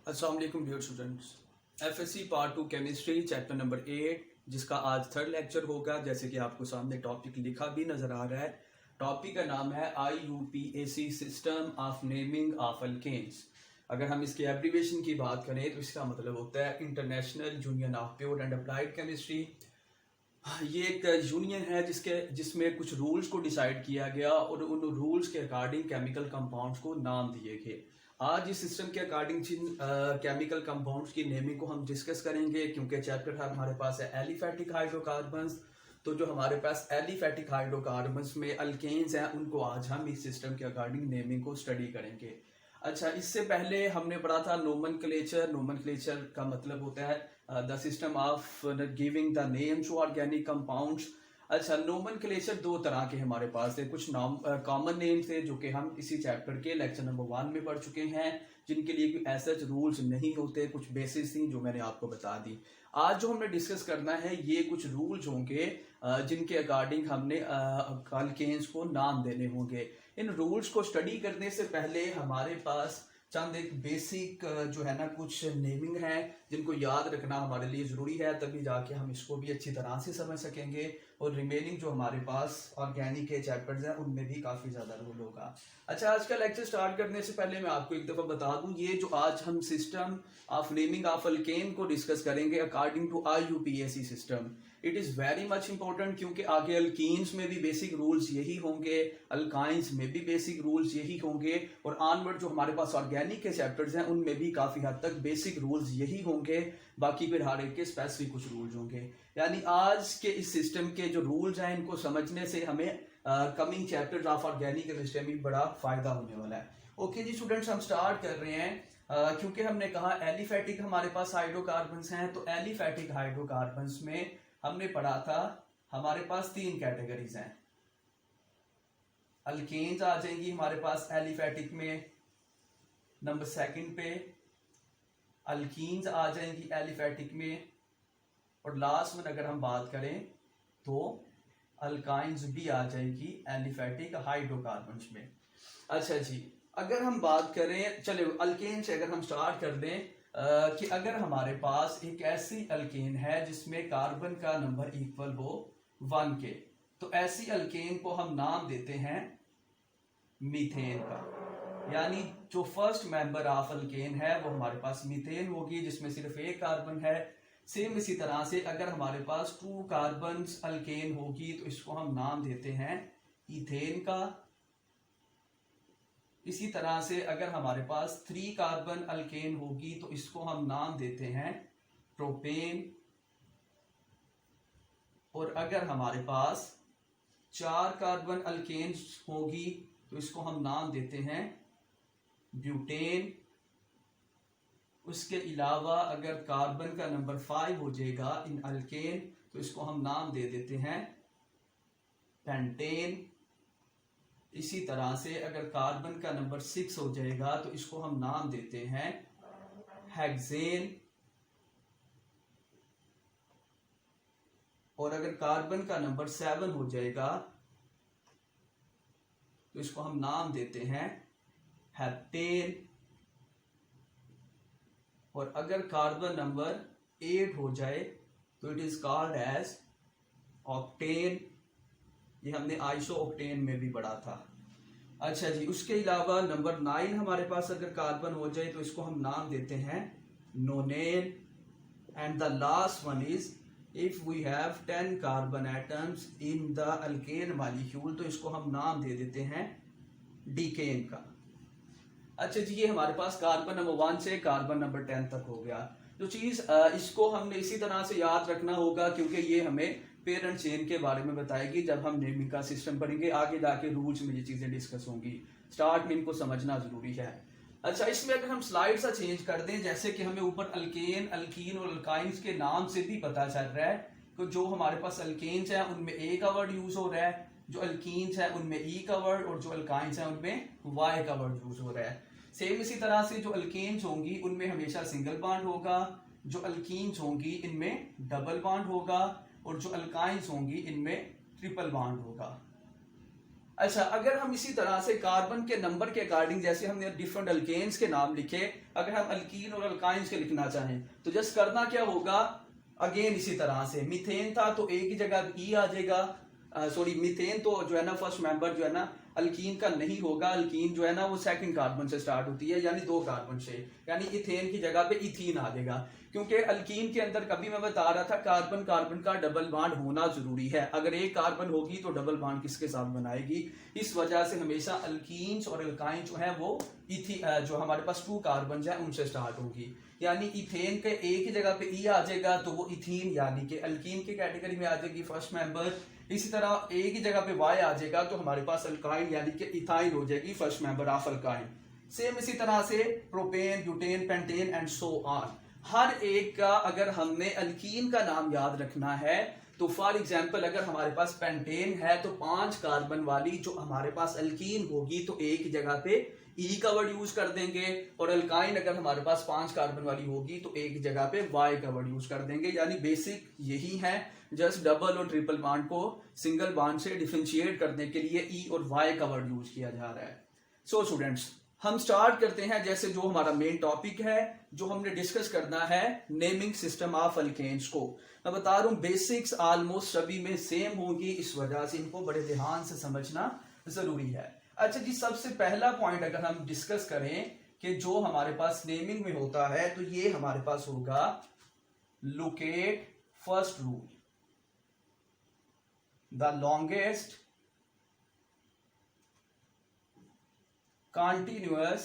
अस्सलाम वालेकुम dear students. FSc part 2 chemistry chapter number 8 जिसका आज थर्ड लेक्चर होगा। जैसे कि आपको सामने टॉपिक लिखा भी नजर आ रहा है। टॉपिक का नाम है IUPAC system of naming of alkanes. अगर हम इसकी एब्रीविएशन की बात करें तो इसका मतलब होता है international union of pure and applied chemistry. ये एक यूनियन है जिसमें कुछ रूल्स को डिसाइड किया गया और उन रूल्स के अकॉर्डिंग केमिकल कंपाउंड्स को नाम दिए गए। आज इस सिस्टम के अकॉर्डिंग जिन केमिकल कंपाउंड्स की नेमिंग को हम डिस्कस करेंगे, क्योंकि चैप्टर हमारे पास है एलिफेटिक हाइड्रोकार्बन्स। तो जो हमारे पास एलिफेटिक हाइड्रोकार्बन्स में अल्केन्स हैं उनको आज हम इस सिस्टम के अकॉर्डिंग नेमिंग को स्टडी करेंगे। अच्छा, इससे पहले हमने पढ़ा था नोमेनक्लेचर। नोमेनक्लेचर का मतलब होता है the system of giving the name to organic compounds. अच्छा, नोमेनक्लेचर दो तरह के हमारे पास थे। कुछ नाम कॉमन नेम थे जो कि हम इसी चैप्टर के लेक्चर नंबर 1 में पढ़ चुके हैं, जिनके लिए कोई ऐसे रूल्स नहीं होते। कुछ बेसिस थी जो मैंने आपको बता दी। आज जो हमने डिस्कस करना है ये कुछ रूल्स होंगे जिनके अकॉर्डिंग हमने अल्केन्स को नाम देने होंगे। इन रूल्स को स्टडी करने से पहले हमारे पास चंद एक बेसिक जो है ना कुछ नेमिंग है जिनको याद रखना हमारे लिए ज़रूरी है, तभी जाके हम इसको भी अच्छी तरह से समझ सकेंगे। और रिमेनिंग जो हमारे पास ऑर्गेनिक के चैप्टर्स हैं उनमें भी काफ़ी ज़्यादा रोल होगा। अच्छा, आज का लेक्चर स्टार्ट करने से पहले मैं आपको एक दफ़ा बता दूं, ये जो आज हम system of naming of alkane को डिस्कस करेंगे according to IUPAC system, it is very much important, क्योंकि आगे अल्कीन्स में भी बेसिक रूल्स यही होंगे, अल्काइंस में भी बेसिक रूल्स यही होंगे, और ऑनवर्ड जो हमारे पास ऑर्गेनिक के चैप्टर्स हैं उनमें भी काफ़ी हद तक बेसिक रूल्स यही होंगे। बाकी फिर हर एक के स्पेसिफिक कुछ रूल्स होंगे। यानी आज के इस सिस्टम के जो रूल्स हैं इनको समझने से हमें coming chapters of organic chemistry में बड़ा फायदा होने वाला है। ओके जी स्टूडेंट्स, हम स्टार्ट कर रहे हैं। क्योंकि हमने कहा एलिफेटिक हमारे पास हाइड्रोकार्बन्स हैं, तो एलिफेटिक हाइड्रोकार्बन्स में हमने पढ़ा था हमारे पास 3 कैटेगरीज हैं। अल्केन्स आ जाएंगी हमारे पास एलिफेटिक में नंबर 2 पे, अल्कीन्स आ जाएंगी एलिफेटिक में, और लास्ट में अगर हम बात करें तो अल्काइंस भी आ जाएगी एलिफेटिक हाइड्रोकार्बन्स में। अच्छा जी, अगर हम बात करें, चले अल्केन से अगर हम स्टार्ट कर दें कि अगर हमारे पास एक ऐसी अल्केन है जिसमें कार्बन का नंबर इक्वल हो 1 के, तो ऐसी अल्केन को हम नाम देते हैं मीथेन का। यानी जो फर्स्ट मेंबर ऑफ अल्केन है वो हमारे पास मीथेन होगी, जिसमें सिर्फ एक कार्बन है। सेम इसी तरह से अगर हमारे पास 2 कार्बन अल्केन होगी तो इसको हम नाम देते हैं इथेन का। इसी तरह से अगर हमारे पास 3 कार्बन अल्केन होगी तो इसको हम नाम देते हैं प्रोपेन। और अगर हमारे पास 4 कार्बन अल्केन होगी तो इसको हम नाम देते हैं ब्यूटेन। उसके अलावा अगर कार्बन का नंबर 5 हो जाएगा इन अल्केन तो इसको हम नाम दे देते हैं पेंटेन। इसी तरह से अगर कार्बन का नंबर 6 हो जाएगा तो इसको हम नाम देते हैं हेक्सेन। और अगर कार्बन का नंबर 7 हो जाएगा तो इसको हम नाम देते हैं हेप्टेन। और अगर कार्बन नंबर 8 हो जाए तो it is called as octane. ये हमने आइसो ऑक्टेन में भी पढ़ा था। अच्छा जी, उसके अलावा नंबर 9 हमारे पास अगर कार्बन हो जाए तो इसको हम नाम देते हैं nonane. And the last one is if we have 10 carbon atoms in the alkane molecule तो इसको हम नाम दे देते हैं डीकेन का। अच्छा जी, ये हमारे पास कार्बन नंबर 1 से कार्बन नंबर 10 तक हो गया। जो चीज इसको हमने इसी तरह से याद रखना होगा, क्योंकि ये हमें पेरेंट चेन के बारे में बताएगी जब हम नेमिंग का सिस्टम पढ़ेंगे। आगे जाके रूल्स में ये चीजें डिस्कस होंगी, स्टार्ट में इनको समझना जरूरी है। अच्छा, इसमें अगर हम स्लाइड सा चेंज कर दें, जैसे कि हमें ऊपर अल्केन, अल्कीन और अल्काइंस के नाम से भी पता चल रहा है कि जो हमारे पास अल्केन्स है उनमें ए का वर्ड यूज हो रहा है, जो अल्कीन्स है उनमें ई का वर्ड, और जो अल्काइंस है उनमें वाई का वर्ड यूज हो रहा है। सेम इसी तरह से जो अल्केन्स होंगी उनमें हमेशा सिंगल बॉन्ड होगा, जो अल्कीन्स होंगी इनमें डबल बॉन्ड होगा, और जो अल्काइंस होंगी इनमें ट्रिपल बॉन्ड होगा। अच्छा, अगर हम इसी तरह से कार्बन के नंबर के अकॉर्डिंग, जैसे हमने डिफरेंट अल्केन्स के नाम लिखे, अगर हम अल्कीन और अल्काइंस के लिखना चाहें तो जस्ट करना क्या होगा, अगेन इसी तरह से मीथेन था तो एक ही जगह ई आ जाएगा, सॉरी मीथेन तो जो है ना फर्स्ट मेंबर जो है ना अल्कीन का नहीं होगा, अल्कीन जो है ना वो सेकंड कार्बन से स्टार्ट होती है, यानी 2 कार्बन से, यानी इथेन की जगह पे इथीन आ जाएगा। क्योंकि अल्कीन के अंदर कभी मैं बता रहा था कार्बन कार्बन का डबल बॉन्ड होना जरूरी है, अगर एक कार्बन होगी तो डबल बॉन्ड किसके साथ बनाएगी, इस वजह से हमेशा अल्कीन्स और अल्काइन जो है वो जो हमारे पास 2 कार्बन है उनसे स्टार्ट होगी, यानी इथेन के एक ही जगह पे ई आ जाएगा तो वो इथीन यानी कि अल्कीन की कैटेगरी में आ जाएगी फर्स्ट मेंबर। इसी तरह एक ही जगह पे वाई आ जाएगा तो हमारे पास अल्काइन यानी कि इथाइन हो जाएगी first member of alkyne. Same इसी तरह से propane, butane, pentane and so on. हर एक का अगर हमने अल्कीन का नाम याद रखना है तो फॉर एग्जाम्पल अगर हमारे पास पेंटेन है तो 5 कार्बन वाली जो हमारे पास अल्कीन होगी तो एक जगह पे ई का वर्ड यूज कर देंगे, और अल्काइन अगर हमारे पास 5 कार्बन वाली होगी तो एक जगह पे वाई का वर्ड यूज कर देंगे। यानी बेसिक यही है, जस्ट डबल और ट्रिपल बॉन्ड को सिंगल बॉन्ड से डिफरेंशिएट करने के लिए ई और वाई का वर्ड यूज किया जा रहा है। सो स्टूडेंट्स, हम स्टार्ट करते हैं, जैसे जो हमारा मेन टॉपिक है जो हमने डिस्कस करना है नेमिंग सिस्टम ऑफ अल्केन्स को। मैं बता रहा हूं बेसिक्स ऑलमोस्ट सभी में सेम होंगी, इस वजह से इनको बड़े ध्यान से समझना जरूरी है। अच्छा जी, सबसे पहला पॉइंट अगर हम डिस्कस करें कि जो हमारे पास नेमिंग में होता है तो ये हमारे पास होगा locate first rule, the longest continuous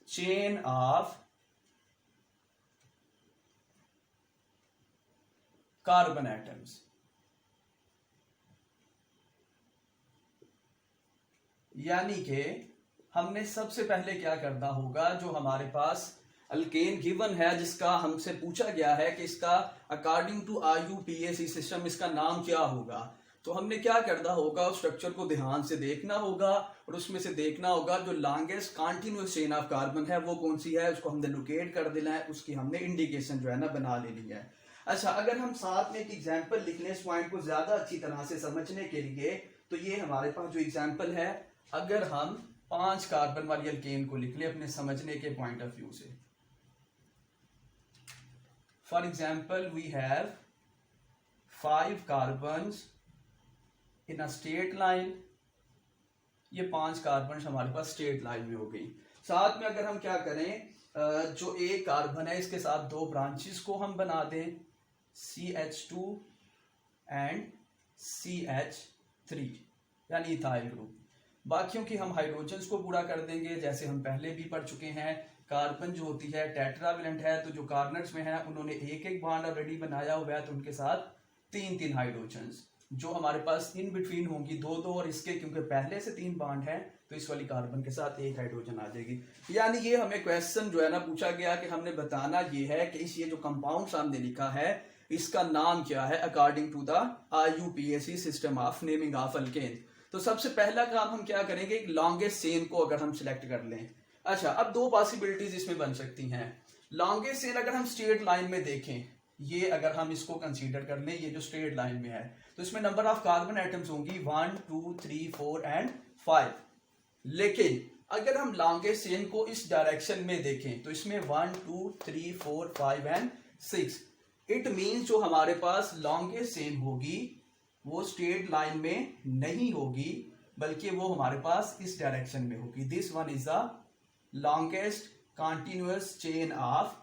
chain of carbon atoms। यानी कि हमने सबसे पहले क्या करना होगा, जो हमारे पास अल्केन गिवन है जिसका हमसे पूछा गया है कि इसका अकॉर्डिंग टू IUPAC सिस्टम इसका नाम क्या होगा, तो हमने क्या करना होगा, उस स्ट्रक्चर को ध्यान से देखना होगा और उसमें से देखना होगा जो longest continuous chain of carbon है वो कौन सी है, उसको हमने लोकेट कर देना है, उसकी हमने इंडिकेशन जो है ना बना लेनी है। अच्छा, अगर हम साथ में एक एग्जांपल लिख लें इस पॉइंट को ज्यादा अच्छी तरह से समझने के लिए, तो ये हमारे पास जो एग्जांपल है, अगर हम 5 कार्बन वाली अल्केन को लिख लें अपने समझने के पॉइंट ऑफ व्यू से, for example we have 5 carbons in a straight line, ये 5 कार्बन हमारे पास स्ट्रेट लाइन में हो गई। साथ में अगर हम क्या करें, जो एक कार्बन है इसके साथ 2 ब्रांचेस को हम बना दें, CH2 एंड CH3 यानी इथाइल ग्रुप। बाकियों की हम हाइड्रोजन्स को पूरा कर देंगे, जैसे हम पहले भी पढ़ चुके हैं। कार्बन जो होती है टेट्रावेलेंट है, तो जो कार्बन्स में है उन्होंने एक एक बॉन्ड ऑलरेडी बनाया हुआ है, तो उनके साथ 3-3 हाइड्रोजन्स जो हमारे पास इन बिटवीन होंगी 2-2, और इसके क्योंकि पहले से 3 बॉन्ड है तो इस वाली कार्बन के साथ 1 हाइड्रोजन आ जाएगी। यानी ये हमें क्वेश्चन जो है ना पूछा गया कि हमने बताना ये है कि इस ये जो कंपाउंड सामने लिखा है इसका नाम क्या है according to the IUPAC system of naming of alkane. तो सबसे पहला काम हम क्या करेंगे, एक लॉन्गेस्ट चेन को अगर हम सिलेक्ट कर लें। अच्छा, अब 2 पॉसिबिलिटीज इसमें बन सकती हैं। लॉन्गेस्ट चेन अगर हम स्ट्रेट लाइन में देखें, ये अगर हम इसको कंसीडर कर लें, ये जो स्ट्रेट लाइन में है तो इसमें नंबर ऑफ कार्बन एटम्स होंगी 1 2 3 4 एंड 5। लेकिन अगर हम लॉन्गेस्ट चेन को इस डायरेक्शन में देखें तो इसमें 1 2 3 4 5 एंड 6। इट मीन्स जो हमारे पास लॉन्गेस्ट चेन होगी वो स्ट्रेट लाइन में नहीं होगी, बल्कि वो हमारे पास इस डायरेक्शन में होगी। This one is the longest continuous chain of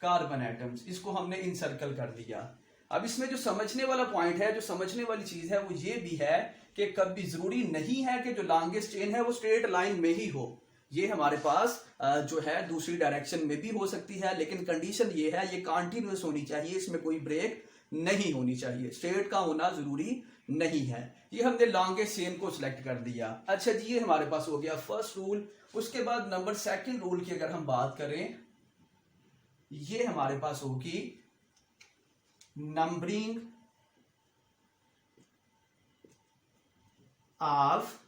carbon atoms. इसको हमने इनसर्कल कर दिया। अब इसमें जो समझने वाला पॉइंट है, जो समझने वाली चीज है वो ये भी है कि कभी जरूरी नहीं है कि जो लॉन्गेस्ट चेन है वो स्ट्रेट लाइन में ही हो, ये हमारे पास जो है दूसरी डायरेक्शन में भी हो सकती है, लेकिन कंडीशन ये है ये कॉन्टिन्यूअस होनी चाहिए, इसमें कोई ब्रेक नहीं होनी चाहिए, स्ट्रेट का होना जरूरी नहीं है। ये हमने लॉन्गेस्ट चेन को सिलेक्ट कर दिया। अच्छा जी, ये हमारे पास हो गया फर्स्ट रूल। उसके बाद नंबर 2 रूल की अगर हम बात करें, ये हमारे पास होगी नंबरिंग ऑफ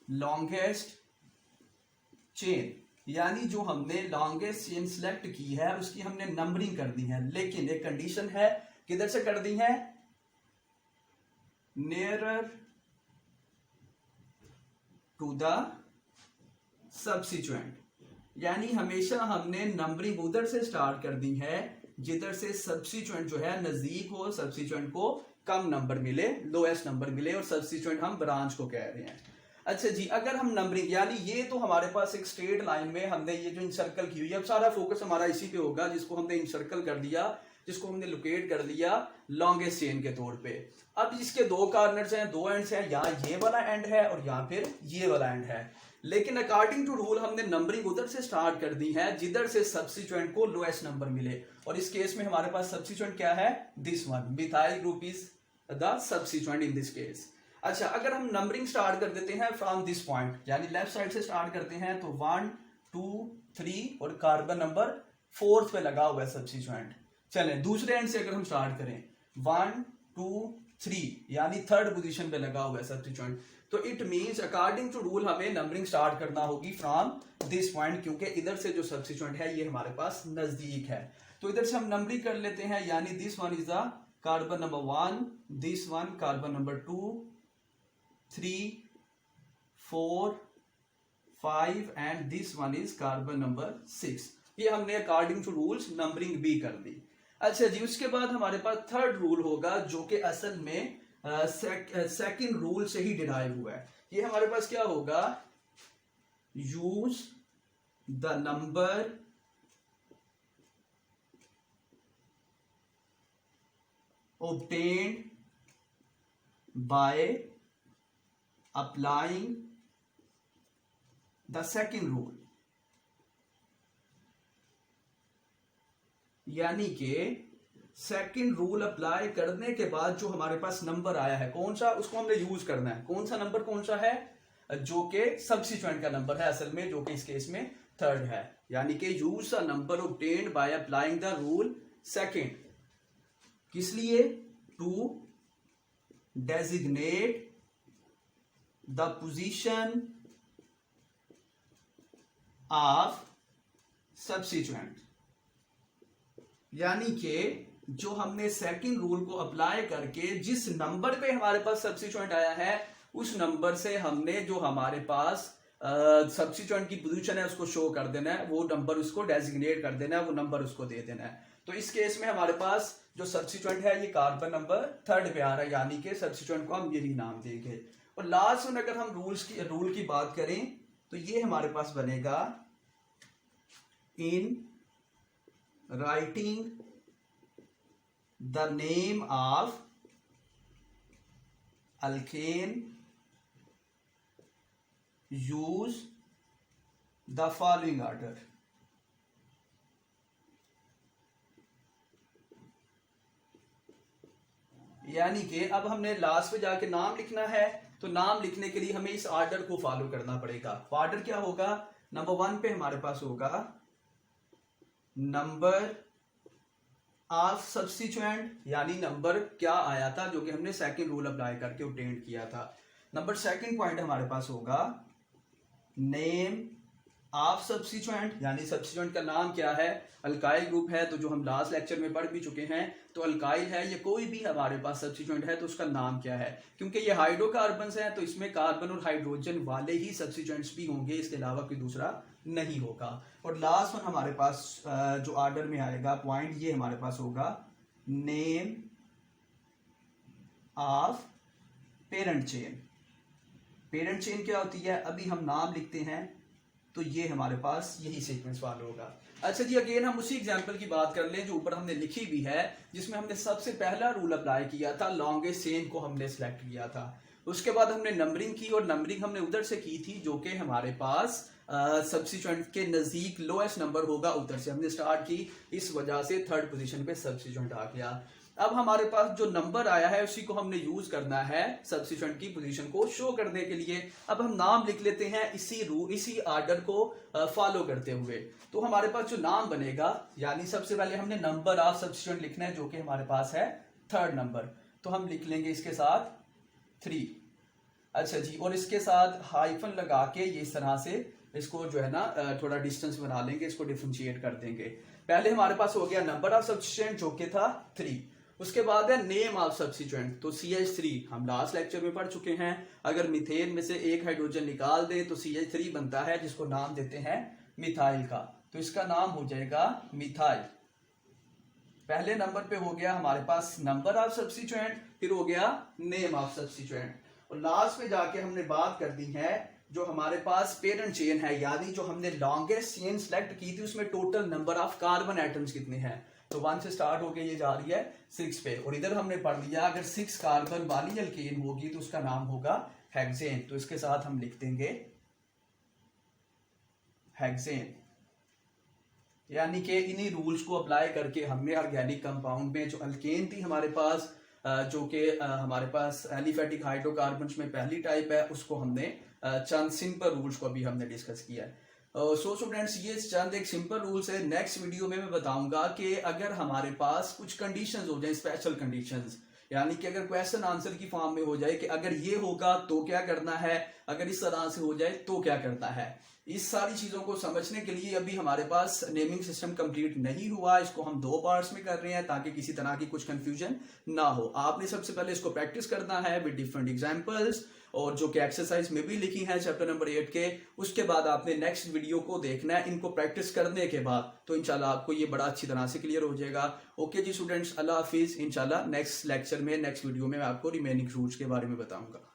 लॉन्गेस्ट चेन, यानी जो हमने लॉन्गेस्ट चेन सिलेक्ट की है उसकी हमने नंबरिंग कर दी है, लेकिन एक कंडीशन है किधर से कर दी हैं, नियरर टू द सब्स्टिट्यूएंट, यानी हमेशा हमने नंबरिंग उधर से स्टार्ट कर दी है जिधर से सब्स्टिट्यूएंट जो है नजदीक हो, सब्स्टिट्यूएंट को कम नंबर मिले, लोएस्ट नंबर मिले, और सब्स्टिट्यूएंट हम ब्रांच को कह रहे हैं। अच्छा जी, अगर हम नंबरिंग, यानी ये तो हमारे पास एक स्ट्रेट लाइन में हमने ये जो इंसर्कल की हुई है, अब सारा फोकस हमारा इसी पे होगा जिसको हमने इंसर्कल कर दिया, जिसको हमने लोकेट कर लिया लॉन्गेस्ट चेन के तौर पे। अब इसके दो कॉर्नर्स हैं, दो एंड्स हैं, यहाँ ये वाला एंड है और यहाँ फिर ये वाला एंड है, लेकिन अकॉर्डिंग टू रूल हमने नंबरिंग उधर से स्टार्ट कर दी है जिधर से सब्स्टिट्यूएंट को लोएस्ट नंबर मिले, और इस केस में हमारे पास सब्स्टिट्यूएंट क्या है, this one, methyl group is the substituent in this case. अच्छा, अगर हम नंबरिंग स्टार्ट कर देते हैं फ्रॉम दिस पॉइंट, यानी लेफ्ट साइड से स्टार्ट करते हैं, तो 1 2 3 और कार्बन नंबर 4 पे लगा हुआ है सब्स्टिट्यूएंट। चलें दूसरे एंड से अगर हम स्टार्ट करें, 1 2 3 यानी थर्ड पोजीशन पे लगा हुआ है सब्स्टिट्यूएंट, तो it means according to rule हमें नंबरिंग स्टार्ट करना होगी फ्रॉम दिस पॉइंट, क्योंकि इधर से जो सब्स्टिट्यूएंट है ये हमारे पास नजदीक है। तो इधर से हम नंबरिंग कर लेते हैं, यानी this one is the carbon number 1, this one carbon number 2 3 4 5 and this one is carbon number 6। ये हमने अकॉर्डिंग टू रूल्स नंबरिंग भी कर दी। अच्छा जी, उसके बाद हमारे पास थर्ड रूल होगा जो कि असल में सेकंड रूल से ही डिराइव हुआ है। ये हमारे पास क्या होगा, use the number obtained by applying the second rule, यानी कि सेकंड रूल अप्लाई करने के बाद जो हमारे पास नंबर आया है कौन सा, उसको हमने यूज करना है। कौन सा नंबर, कौन सा है, जो कि सब्स्टिट्यूएंट का नंबर है असल में, जो कि इस केस में थर्ड है, यानी कि use the number obtained by applying the rule second. किस लिए, to designate the position of substituent, यानी कि जो हमने सेकंड रूल को अप्लाई करके जिस नंबर पे हमारे पास सब्स्टिट्यूएंट आया है उस नंबर से हमने जो हमारे पास सब्स्टिट्यूएंट की पोजीशन है उसको शो कर देना है, वो नंबर उसको डेजिग्नेट कर देना है, वो नंबर उसको दे देना है। तो इस केस में हमारे पास जो सब्स्टिट्यूएंट है ये कार्बन नंबर थर्ड पे आ रहा है, यानी कि सब्स्टिट्यूएंट को हम यही नाम देंगे। और लास्ट में अगर हम रूल की बात करें तो ये हमारे पास बनेगा, in writing the name of alkane use the following order. यानी कि अब हमने लास्ट पे जाके नाम लिखना है, तो नाम लिखने के लिए हमें इस ऑर्डर को फॉलो करना पड़ेगा। ऑर्डर क्या होगा, नंबर 1 पे हमारे पास होगा नंबर ऑफ सब्स्टिट्यूएंट, यानी नंबर क्या आया था जो कि हमने सेकंड रूल अप्लाई करके ऑब्टेन किया था। नंबर सेकंड पॉइंट हमारे पास होगा नेम ऑफ सब्स्टिट्यूएंट, यानी सब्स्टिट्यूएंट का नाम क्या है, अल्काइल ग्रुप है तो जो हम लास्ट लेक्चर में पढ़ भी चुके हैं, तो अल्काइल है, ये कोई भी हमारे पास सब्स्टिट्यूएंट है तो उसका नाम क्या है। क्योंकि ये हाइड्रोकार्बन्स हैं तो इसमें कार्बन और हाइड्रोजन वाले ही सब्स्टिट्यूएंट्स भी होंगे, इसके अलावा कोई दूसरा नहीं होगा। और लास्ट वन हमारे पास जो ऑर्डर में आएगा पॉइंट, ये हमारे पास होगा name of parent chain. Parent chain क्या होती है, अभी हम नाम लिखते हैं तो ये हमारे पास यही सीक्वेंस फॉलो होगा। अच्छा जी, अगेन हम उसी एग्जांपल की बात कर लें जो ऊपर हमने लिखी भी है, जिसमें हमने सबसे पहला रूल अप्लाई किया था, लॉन्गेस्ट चेन को हमने सिलेक्ट किया था। उसके बाद हमने नंबरिंग की, और नंबरिंग हमने उधर से की थी जो कि हमारे पास सब्स्टिट्यूएंट के नजदीक लोएस्ट नंबर होगा, उधर से हमने स्टार्ट की, इस वजह से थर्ड पोजीशन पे सब्स्टिट्यूएंट आ गया। अब हमारे पास जो नंबर आया है उसी को हमने यूज करना है सब्स्टिट्यूएंट की पोजीशन को शो करने के लिए। अब हम नाम लिख लेते हैं इसी ऑर्डर को फॉलो करते हुए। तो हमारे पास जो नाम बनेगा, यानी सबसे पहले हमने नंबर ऑफ सब्स्टिट्यूएंट लिखना है जो कि हमारे पास है थर्ड नंबर, तो हम लिख लेंगे इसके साथ 3। अच्छा जी, और इसके साथ हाइफन लगा के ये इस तरह से इसको जो है ना थोड़ा डिस्टेंस बना लेंगे, इसको डिफरेंशिएट कर देंगे। पहले हमारे पास हो गया नंबर ऑफ सब्स्टिट्यूएंट जो कि था 3, उसके बाद है नेम ऑफ सब्स्टिट्यूएंट। तो CH3 हम लास्ट लेक्चर में पढ़ चुके हैं। अगर मीथेन में से एक हाइड्रोजन निकाल दे तो CH3 बनता है, जिसको नाम देते हैं मिथाइल का। तो इसका नाम हो जाएगा मिथाइल। पहले नंबर पे हो गया हमारे पास नंबर ऑफ सब्स्टिट्यूएंट, फिर हो गया नेम ऑफ सब्स्टिट्यूएंट, और लास्ट में जाके हमने बात कर दी है जो हमारे पास पेरेंट चेन है, यानी जो हमने लॉन्गेस्ट चेन सेलेक्ट की थी उसमें total number of carbon atoms कितने हैं। तो 1 से स्टार्ट होके ये जा रही है 6 पे, और इधर हमने पढ़ लिया अगर 6 कार्बन वाली अल्केन होगी तो उसका नाम होगा हेक्सेन। तो इसके साथ हम लिख देंगे हेक्सेन। यानी कि इन्हीं रूल्स को अप्लाई करके हमने ऑर्गेनिक कंपाउंड में जो अल्केन थी हमारे पास, जो कि हमारे पास एलिफेटिक हाइड्रोकार्बन्स में पहली टाइप है, उसको हमने चंद सिंपल रूल्स को अभी हमने डिस्कस किया है। सो स्टूडेंट्स, ये चंद एक सिंपल रूल्स है। नेक्स्ट वीडियो में मैं बताऊंगा कि अगर हमारे पास कुछ कंडीशंस हो जाए, स्पेशल कंडीशंस, यानी कि अगर क्वेश्चन आंसर की फॉर्म में हो जाए कि अगर ये होगा तो क्या करना है, अगर इस तरह से हो जाए तो क्या करना है, इस सारी चीजों को समझने के लिए अभी हमारे पास नेमिंग सिस्टम कंप्लीट नहीं हुआ। इसको हम 2 पार्ट्स में कर रहे हैं ताकि किसी तरह की कुछ कंफ्यूजन ना हो। आपने सबसे पहले इसको प्रैक्टिस करना है विद डिफरेंट एग्जांपल्स, और जो कि एक्सरसाइज में भी लिखी है चैप्टर नंबर 8 के। उसके बाद आपने नेक्स्ट वीडियो को देखना है। इनको प्रैक्टिस करने के बाद तो इंशाल्लाह आपको ये बड़ा अच्छी तरह से क्लियर हो जाएगा। ओके जी स्टूडेंट्स, अल्लाह हाफिज। इंशाल्लाह नेक्स्ट लेक्चर में, नेक्स्ट वीडियो में मैं आपको रिमेनिंग रूल्स के बारे में बताऊंगा।